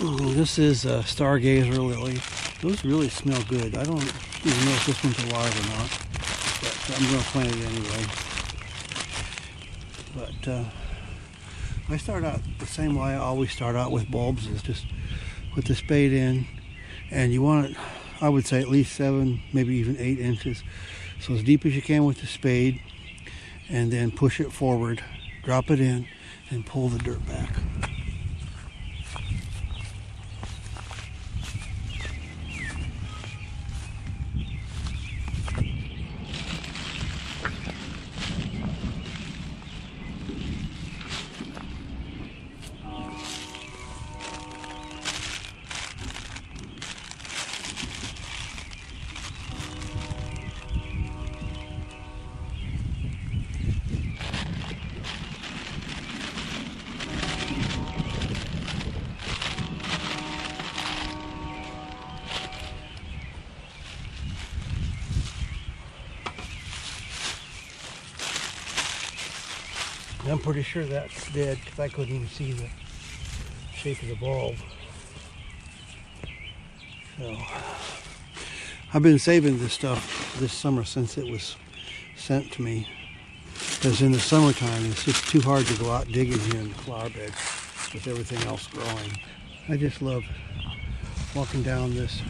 This is a Stargazer lily. Those really smell good. I don't even know if this one's alive or not, but I'm going to plant it anyway. But I start out the same way I always start out with bulbs, is just put the spade in, and you want it, I would say, at least 7, maybe even 8 inches. So as deep as you can with the spade, and then push it forward, drop it in, and pull the dirt back. I'm pretty sure that's dead because I couldn't even see the shape of the bulb. So I've been saving this stuff this summer since it was sent to me, because in the summertime it's just too hard to go out digging here in the flower bed with everything else growing. I just love walking down this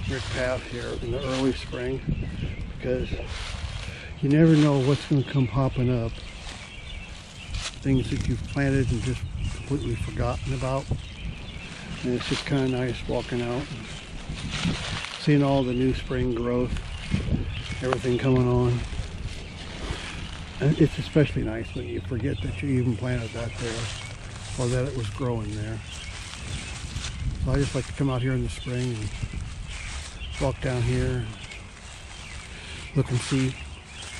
brick path here in the early spring, because you never know what's going to come popping up. Things that you've planted and just completely forgotten about. And it's just kind of nice walking out and seeing all the new spring growth, everything coming on. And it's especially nice when you forget that you even planted that there, or that it was growing there. So I just like to come out here in the spring and walk down here and look and see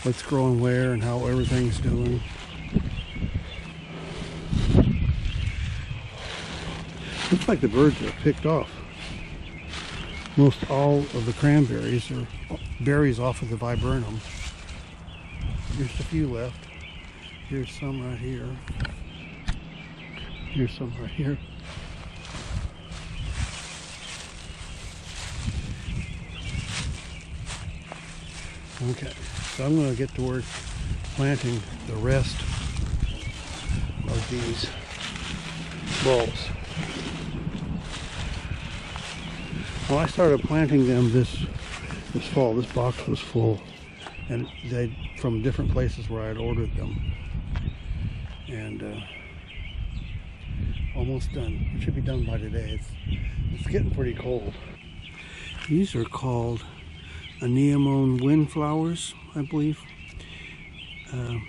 what's growing where and how everything's doing. Looks like the birds are picked off. Most all of the cranberries are berries off of the viburnum. There's a few left. Here's some right here. Here's some right here. Okay, so I'm going to get to work planting the rest of these bulbs. Well, I started planting them this fall. This box was full, and they from different places where I had ordered them, and almost done. It should be done by today. It's getting pretty cold. These are called anemone windflowers, I believe. A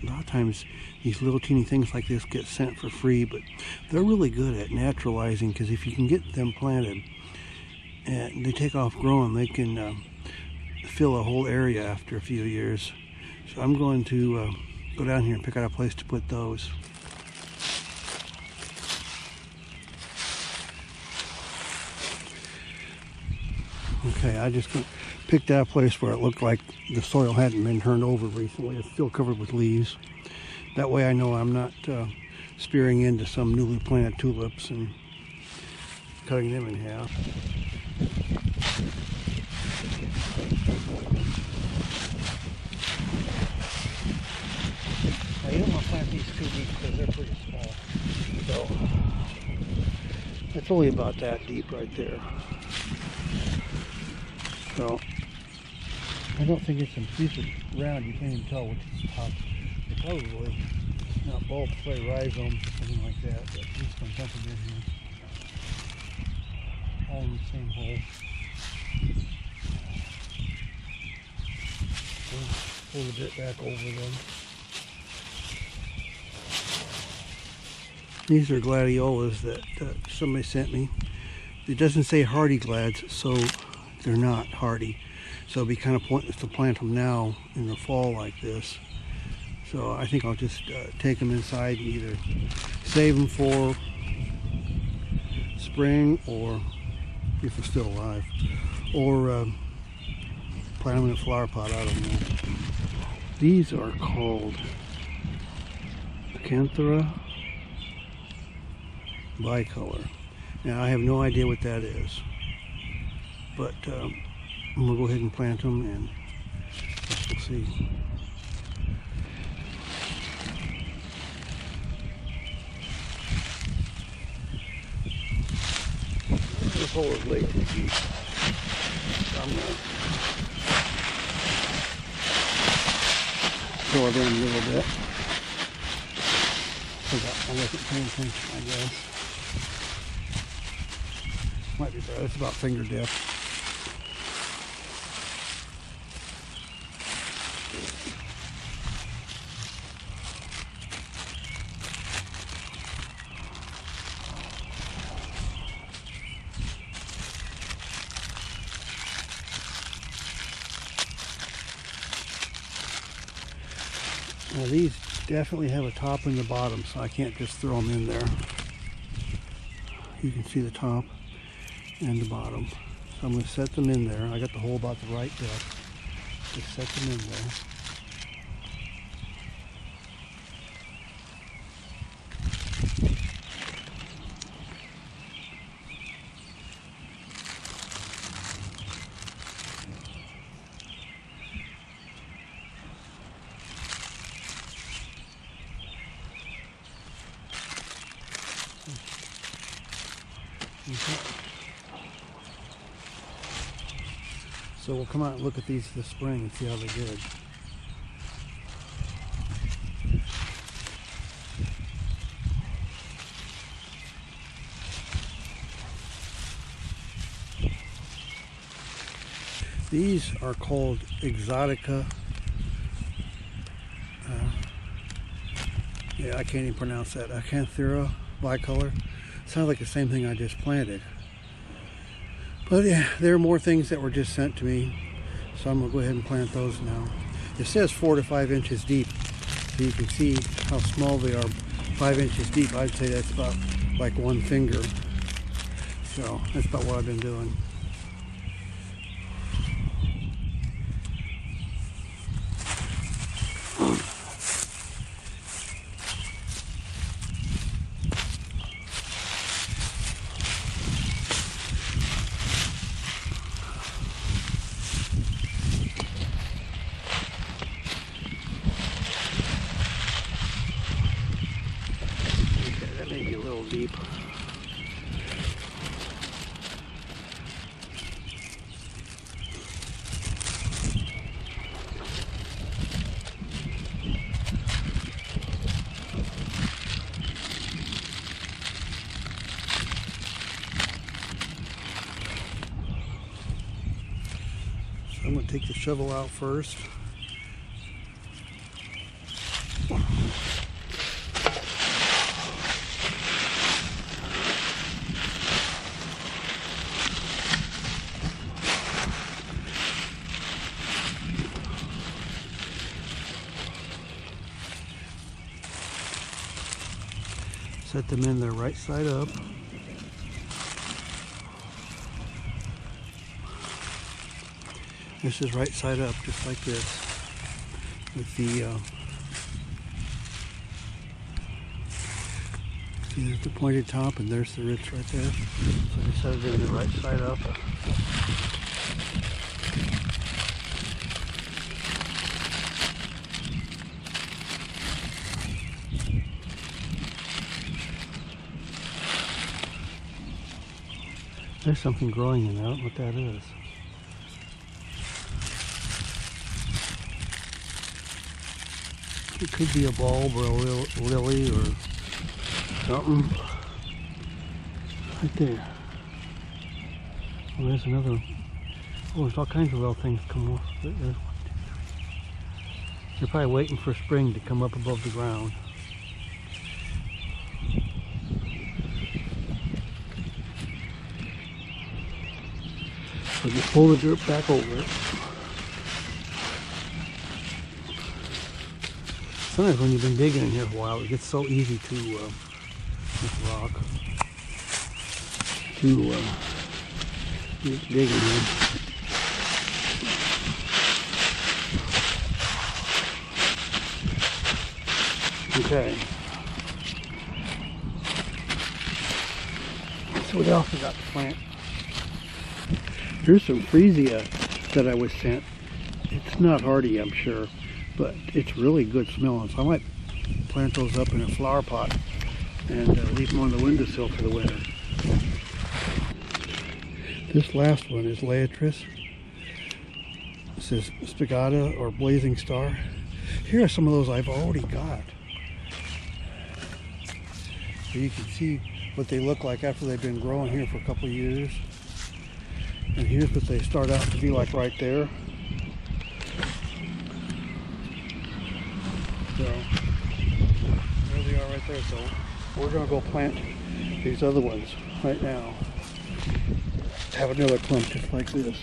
lot of times these little teeny things like this get sent for free, but they're really good at naturalizing, because if you can get them planted and they take off growing, they can fill a whole area after a few years. So I'm going to go down here and pick out a place to put those. Okay, I just picked out a place where it looked like the soil hadn't been turned over recently. It's still covered with leaves. That way I know I'm not spearing into some newly planted tulips and cutting them in half. Now you don't want to plant these too deep because they're pretty small. So it's only about that deep right there. So I don't think it's a piece of round. You can't even tell which is top. They're probably not bulbs, probably rhizomes or something like that. But at least I'm dumping in here. All in the same hole. Pull the bit back over them. These are gladiolas that somebody sent me. It doesn't say hardy glads, so they're not hardy. So it'd be kind of pointless to plant them now in the fall like this. So I think I'll just take them inside and either save them for spring, or if they're still alive, or plant them in a flower pot. I don't know. These are called Acanthera bicolor. Now I have no idea what that is, but I'm gonna go ahead and plant them, and we'll see. This hole is way too deep. So I'm gonna fill it in a little bit. I wasn't paying attention, I guess. Might be better. It's about finger depth. Now these definitely have a top and the bottom, so I can't just throw them in there. You can see the top and the bottom. So I'm going to set them in there. I got the hole about the right depth. Just set them in there. So we'll come out and look at these this spring and see how they did. These are called Exotica. Yeah, I can't even pronounce that. Acanthera bicolor. Sounds like the same thing I just planted. But yeah, there are more things that were just sent to me, so I'm gonna go ahead and plant those now. It says 4 to 5 inches deep, so you can see how small they are. 5 inches deep, I'd say that's about like one finger. So that's about what I've been doing. Deep. So I'm going to take the shovel out first. Set them in there right side up. This is right side up, just like this, with the see, there's the pointed top and there's the roots right there. So I set it in the right side up. There's something growing in there. I don't know what that is. It could be a bulb or a lily or something. Right there. Oh, there's another one. Oh, there's all kinds of little things come off. There's 1, 2, 3. They're probably waiting for spring to come up above the ground. So just pull the dirt back over it. Sometimes when you've been digging in here for a while, it gets so easy to, this rock, to dig in here. Okay. So what else I got to plant? Here's some freesia that I was sent. It's not hardy, I'm sure, but it's really good smelling. So I might plant those up in a flower pot and leave them on the windowsill for the winter. This last one is Liatris. It says Spagata or Blazing Star. Here are some of those I've already got. So you can see what they look like after they've been growing here for a couple of years. And here's what they start out to be like right there. So there they are right there. So we're going to go plant these other ones right now. Have another clump just like this.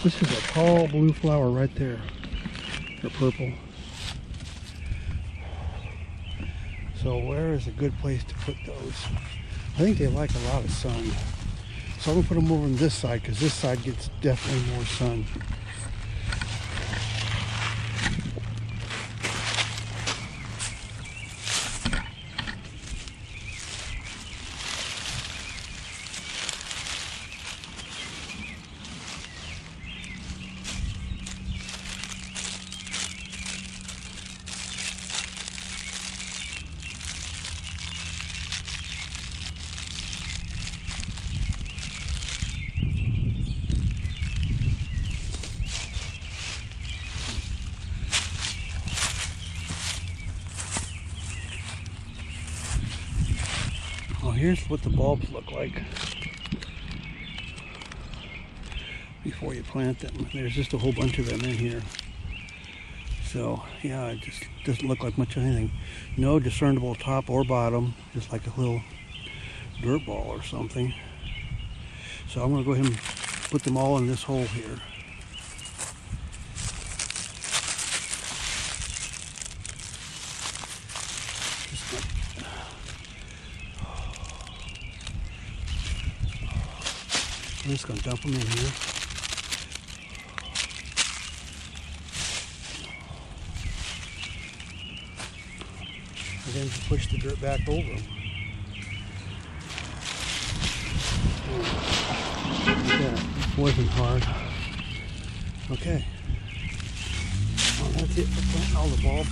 This is a tall blue flower right there. Or purple. So where is a good place to put those? I think they like a lot of sun. So I'm going to put them over on this side because this side gets definitely more sun. Well, here's what the bulbs look like before you plant them. There's just a whole bunch of them in here. So yeah, it just doesn't look like much of anything. No discernible top or bottom, just like a little dirt ball or something. So I'm going to go ahead and put them all in this hole here. I'm just going to dump them in here. And then just push the dirt back over them. That wasn't hard. Okay. Well, that's it for planting all the bulbs.